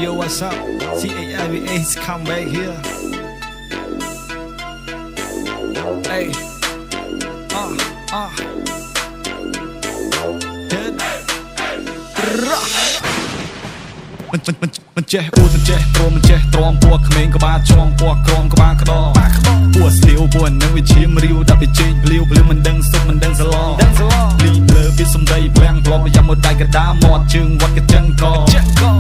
Yo, what's up? CAIVA is come back here. Hey, hit. Mình che u mình che trom mình che trom bua khmer ក្បាល chong បួ ក្រម ក្បាល ក្តោ បួ ស្ទាវ បួ នឹង វិឈាម រាវ ដាក់ វិជែង ភ្លាវ ភ្លាវ មិន ដឹង សុខ មិន ដឹង សឡ លី ភ្លើ ពី សំដី ផ្លាំង ប្លន់ ប្រយ៉ាំ មួយ ដៃ កដា មាត់ ជើង វត្ត កញ្ចឹង ក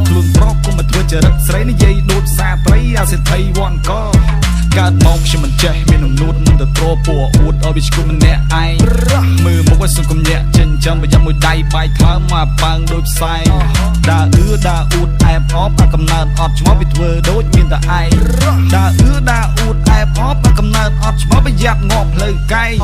ខ្លួន ប្រុស គុំ មក ធ្វើ ចរិត ស្រី និយាយ ដូច សាត្រី អា សេដ្ឋី វ័ន ក កើត មក ខ្ញុំ មិន ចេះ មាន អំនួត មិន ទៅ ត្រ ពួ អួត ឲ្យ វា ឈ្គួត ម្នាក់ ឯង មើល មក ឲ្យ សង្គម អ្នក ចិញ្ចឹម ប្រយ៉ាំ មួយ ដៃ បាយ ថ្លើម មក ប៉ាំង ដូច ផ្សែង ដើរ ដើរ អួត អែប អប អា កំណើត អត់ ឆ្មោះ វា ធ្វើ ដូច មាន តែ ឯង ដើរ ដើរ អួត អែប អប អា កំណើត អត់ ឆ្មោះ ប្រយ័ត្ន ងាប់ ផ្លូវ កែង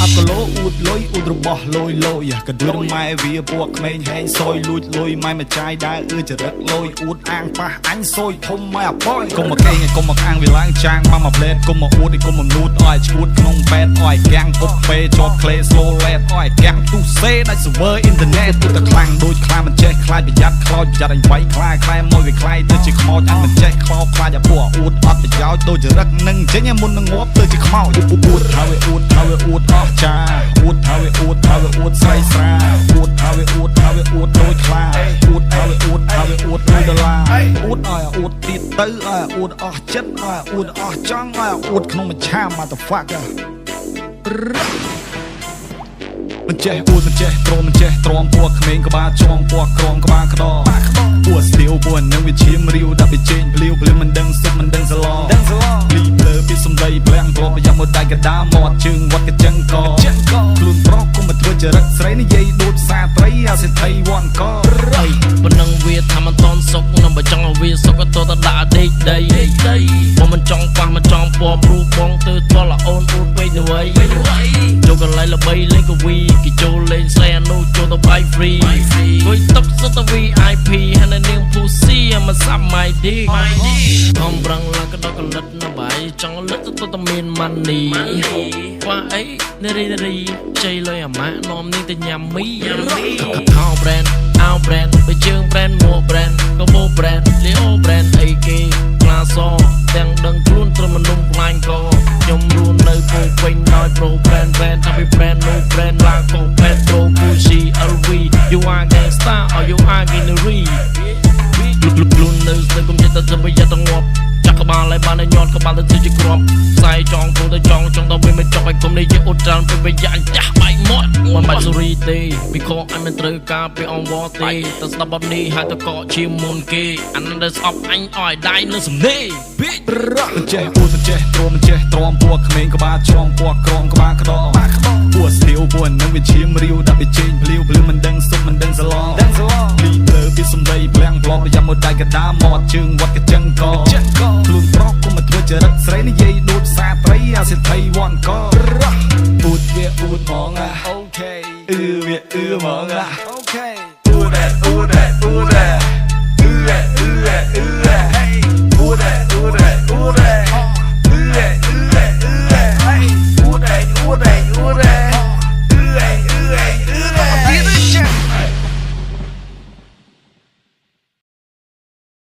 អា គីឡូ អួត លុយ អួត របស់ លុយ លុយ កដួល ម៉ែ វា ពួក ក្មេង ហែង សយ លួច លុយ ម៉ែ មក ចាយ ដើរ ចរិត លុយ អួត អាង ប៉ះ អញ សយ ធំ ម៉ែ អប៉យ កុំ មក កេង កុំ មក អាង វា ឡើង ចាង មក មក ផ្លែត កុំ មក អួត កុំ មក នួត ឲ្យ ឈួត ក្នុង បែត ឲ្យ កាំង ពុក ពេ ជាប់ ក្លេ slow let ឲ្យ កាំង ទូ សេ ដាច់ server internet ទូ តែ ខ្លាំង ដូច ខ្លា មិន ចេះ ខ្លាច ប្រយ័ត្ន ខ្លោច ប្រយ័ត្ន អញ វាយ ខ្លា ខ្លែ មក វា ខ្លាយ ទៅ ជា ខ្មោច អញ មិន ចេះ ខ្លោច ខ្លាច អា ពួក អួត អត់ ប្រយោជន៍ ដូច ចរិត នឹង ចេញ មុន នឹង ងាប់ ទៅ ជា ខ្មោច អួត ថា វា អួត ថា វា អួត អស់ ចា អួត ថា វា អួត ថា វា អួត ស្រី ស្រា អួត ថា វា អួត ថា វា អួត ដូច ខ្លា អួត ថា វា អួត ថា វា អួត ដូច ដុល្លារ អួត ឲ្យ អួត ទៀត ទៅ ឲ្យ អួត អស់ ចិត្ត ឲ្យ អួត អស់ ចង់ ឲ្យ អួត ក្នុង មួយ ឆាម motherfucker មិនចេះ អួត មិន ចេះ ទ្រាំ មិន ចេះ ទ្រាំ ពួក ក្មេង ក្បាល chong បួ ក្រម ក្បាល ក្តោ បួ ស្ទាវ បួ នឹង វិឈាម រាវ ដាក់ វិជែង ភ្លាវ ភ្លាវ មិន ដឹង សុខ មិន ដឹង សឡ លី ភ្លើ ពី សំដី ផ្លាំង ប្លន់ ប្រយ៉ាំ មួយ ដៃ កដា មាត់ ជើង វត្ត កញ្ចឹង ក ខ្លួន ប្រុស គុំ មក ធ្វើ ចរិត ស្រី និយាយ ដូច សាត្រី អា សេដ្ឋី វ័ន ក ប៉ុណ្ណឹង វា ថា មិន តន់ សុខ នឹង បើ ចង់ ឲ្យ វា សុខ ក៏ ទៅ ដាក់ ដេក ដី បើ មិន ចង់ ប៉ះ មិន ចង់ ពណ៌ ព្រោះ បង ទៅ ទល់ អូន អួត ពេក នៅ អី ចូល កន្លែង ល្បី លេង កវី គេ ចូល លេង ស្រី អានោះ ចូល ទៅ បាយ free គួយ តុក សុទ្ធ ទៅ VIP ហើយ នៅ នាង ពូស៊ី មក សាប់ my dick ខំ ប្រឹង ឡើង ក៏ ដល់ កលិត នៅ បាយ ចង់ លិត ទៅ មាន money ខ្វះ អី នារី ជ័យ លុយ អាម៉ាក់ នាំ នាង ទៅ ញ៉ាំ មី ខោ brand អាវ brand បើជើង brand មួក brand កបោ brand លីអូ brand អីគេ ក្លាស ទាំង ដឹង ខ្លួន ត្រឹម មនុស្ស ខ្លាញ់ ក ខ្ញុំ រស់ នៅ ពោ ពេញ ដោយ pro brand ថាពី brand នោះ brand ឡាកូ Petro Gucci LV you are gangsta or you are greenery ខ្លួន នៅ ស្ទើរ គុំ ចិត្ត ទៅ ប្រយ័ត្ន ទៅ ងាប់ ចាក់ ក្បាល ឲ្យ បាន ឲ្យ ញាត់ ក្បាល ទៅ ជា គ្រាប់ ផ្សាយ ចង គោ ទៅ ចង់ ទៅ វិញ មិន ចង់ ឲ្យ គុំ នេះ ជា អ៊ុត ច្រើន ពេល ប្រយ័ត្ន ចាស់ បែក មាត់ មិន បាច់ ស៊ូរី ទេ ពី ខក អញ មិន ត្រូវ ការ ពី អង្វរ ទេ ទៅ ស្ដាប់ បទ នេះ ហើយ ទៅ កក ជា មុន គេ អាន ដែល ស្អប់ អញ ឲ្យ ដៃ នឹង សំណេរ មិនចេះ អួត មិន ចេះ ទ្រាំ មិន ចេះ ទ្រាំ ពួក ក្មេង ក្បាល chong បួ ក្រម ក្បាល ក្តោ បួ ស្ទាវ បួ នឹង វិឈាម រាវ ដាក់ វិជែង ភ្លាវ ភ្លាវ មិន ដឹង សុខ មិន ដឹង សឡ លី ភ្លើ ពី សំដី ផ្លាំង ប្លន់ ប្រយ៉ាំ មួយ ដៃ កដា មាត់ ជើង វត្ត